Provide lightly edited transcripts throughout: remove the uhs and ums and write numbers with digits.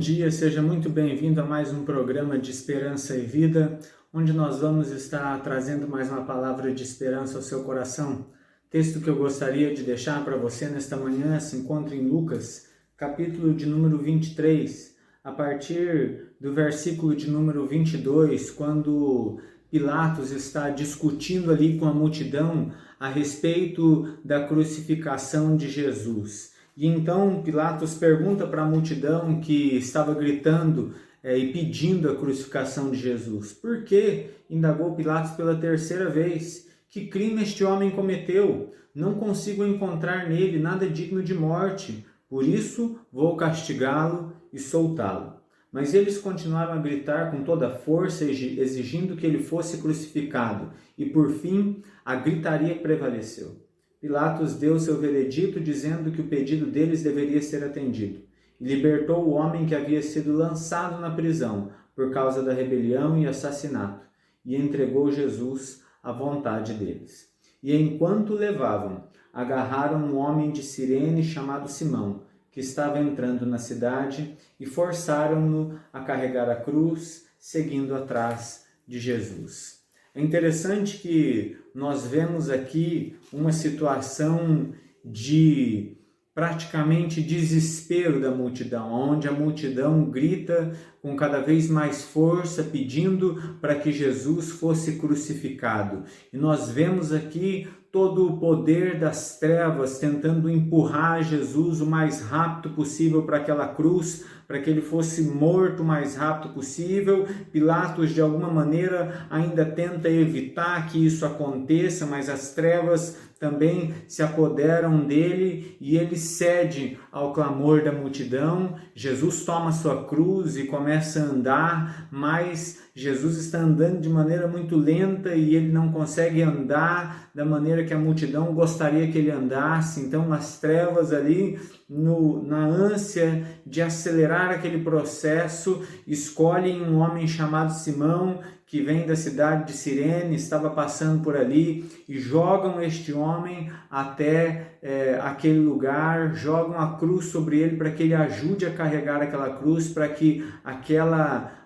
dia, seja muito bem-vindo a mais um programa de Esperança e Vida, onde nós vamos estar trazendo mais uma palavra de esperança ao seu coração. Texto que eu gostaria de deixar para você nesta manhã se encontra em Lucas, capítulo de número 23, a partir do versículo de número 22, quando Pilatos está discutindo ali com a multidão a respeito da crucificação de Jesus. E então Pilatos pergunta para a multidão que estava gritando e pedindo a crucificação de Jesus. Por que? Indagou Pilatos pela terceira vez. Que crime este homem cometeu? Não consigo encontrar nele nada digno de morte. Por isso vou castigá-lo e soltá-lo. Mas eles continuaram a gritar com toda a força, exigindo que ele fosse crucificado. E por fim, a gritaria prevaleceu. Pilatos deu seu veredito dizendo que o pedido deles deveria ser atendido e libertou o homem que havia sido lançado na prisão por causa da rebelião e assassinato e entregou Jesus à vontade deles. E enquanto o levavam, agarraram um homem de Cirene chamado Simão, que estava entrando na cidade e forçaram-no a carregar a cruz, seguindo atrás de Jesus. É interessante que nós vemos aqui uma situação de praticamente desespero da multidão, onde a multidão grita com cada vez mais força, pedindo para que Jesus fosse crucificado. E nós vemos aqui todo o poder das trevas tentando empurrar Jesus o mais rápido possível para aquela cruz, para que ele fosse morto o mais rápido possível. Pilatos, de alguma maneira, ainda tenta evitar que isso aconteça, mas as trevas também se apoderam dele e ele cede ao clamor da multidão. Jesus toma sua cruz e começa a andar, mas Jesus está andando de maneira muito lenta e ele não consegue andar da maneira que a multidão gostaria que ele andasse. Então as trevas ali, na ânsia de acelerar aquele processo, escolhem um homem chamado Simão, que vem da cidade de Cirene, estava passando por ali, e jogam este homem até aquele lugar, jogam a cruz sobre ele para que ele ajude a carregar aquela cruz, para que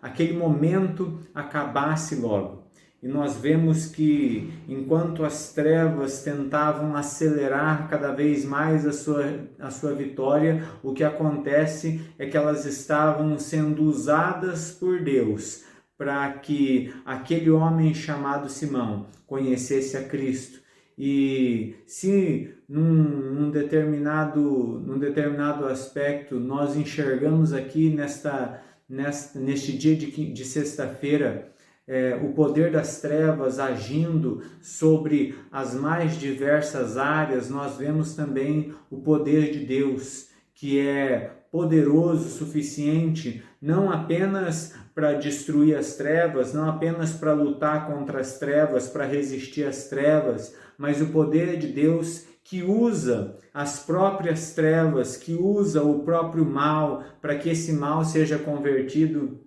aquele momento acabasse logo. E nós vemos que enquanto as trevas tentavam acelerar cada vez mais a sua vitória, o que acontece é que elas estavam sendo usadas por Deus para que aquele homem chamado Simão conhecesse a Cristo. E se num determinado aspecto nós enxergamos aqui neste dia de sexta-feira o poder das trevas agindo sobre as mais diversas áreas, nós vemos também o poder de Deus, que é poderoso o suficiente não apenas para destruir as trevas, não apenas para lutar contra as trevas, para resistir às trevas, mas o poder de Deus que usa as próprias trevas, que usa o próprio mal, para que esse mal seja convertido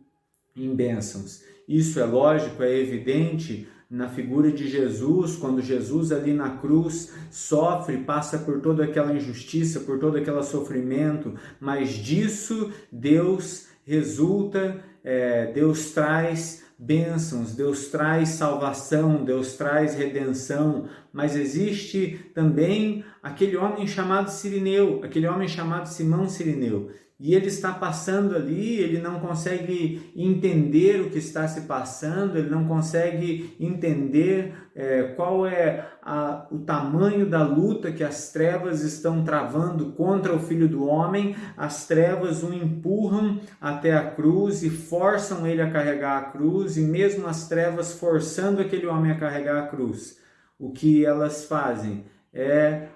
em bênçãos. Isso é lógico, é evidente na figura de Jesus, quando Jesus ali na cruz sofre, passa por toda aquela injustiça, por todo aquele sofrimento, mas disso Deus resulta, Deus traz bênçãos, Deus traz salvação, Deus traz redenção, mas existe também aquele homem chamado Cirineu, aquele homem chamado Simão Cirineu, e ele está passando ali, ele não consegue entender o que está se passando, ele não consegue entender qual é o tamanho da luta que as trevas estão travando contra o Filho do Homem. As trevas o empurram até a cruz e forçam ele a carregar a cruz, e mesmo as trevas forçando aquele homem a carregar a cruz, o que elas fazem é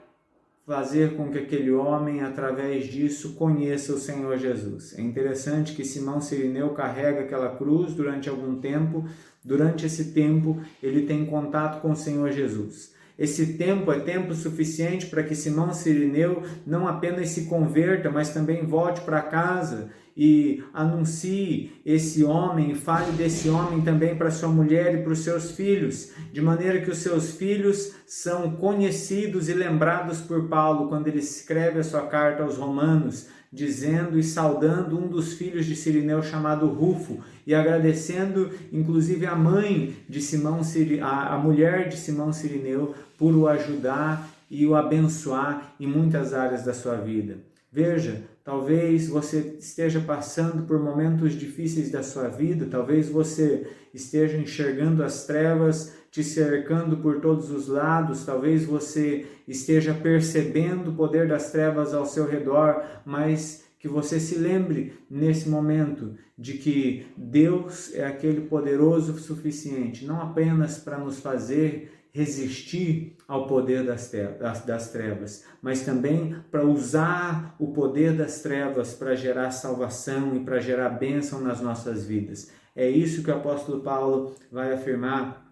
fazer com que aquele homem, através disso, conheça o Senhor Jesus. É interessante que Simão Cirineu carrega aquela cruz durante algum tempo. Durante esse tempo, ele tem contato com o Senhor Jesus. Esse tempo é tempo suficiente para que Simão Cirineu não apenas se converta, mas também volte para casa e anuncie esse homem, fale desse homem também para sua mulher e para os seus filhos, de maneira que os seus filhos são conhecidos e lembrados por Paulo quando ele escreve a sua carta aos Romanos, dizendo e saudando um dos filhos de Cirineu chamado Rufo, e agradecendo inclusive a mãe de Simão, a mulher de Simão Cirineu, por o ajudar e o abençoar em muitas áreas da sua vida. Veja, talvez você esteja passando por momentos difíceis da sua vida, talvez você esteja enxergando as trevas te cercando por todos os lados, talvez você esteja percebendo o poder das trevas ao seu redor, mas que você se lembre nesse momento de que Deus é aquele poderoso o suficiente, não apenas para nos fazer resistir ao poder das trevas, mas também para usar o poder das trevas para gerar salvação e para gerar bênção nas nossas vidas. É isso que o apóstolo Paulo vai afirmar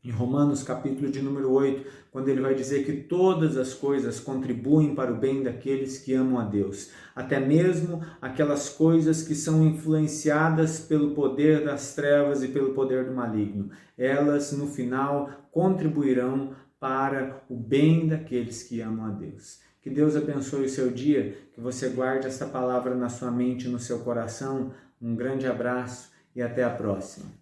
em Romanos capítulo de número 8, quando ele vai dizer que todas as coisas contribuem para o bem daqueles que amam a Deus, até mesmo aquelas coisas que são influenciadas pelo poder das trevas e pelo poder do maligno. Elas, no final, contribuirão para o bem daqueles que amam a Deus. Que Deus abençoe o seu dia, que você guarde essa palavra na sua mente e no seu coração. Um grande abraço e até a próxima.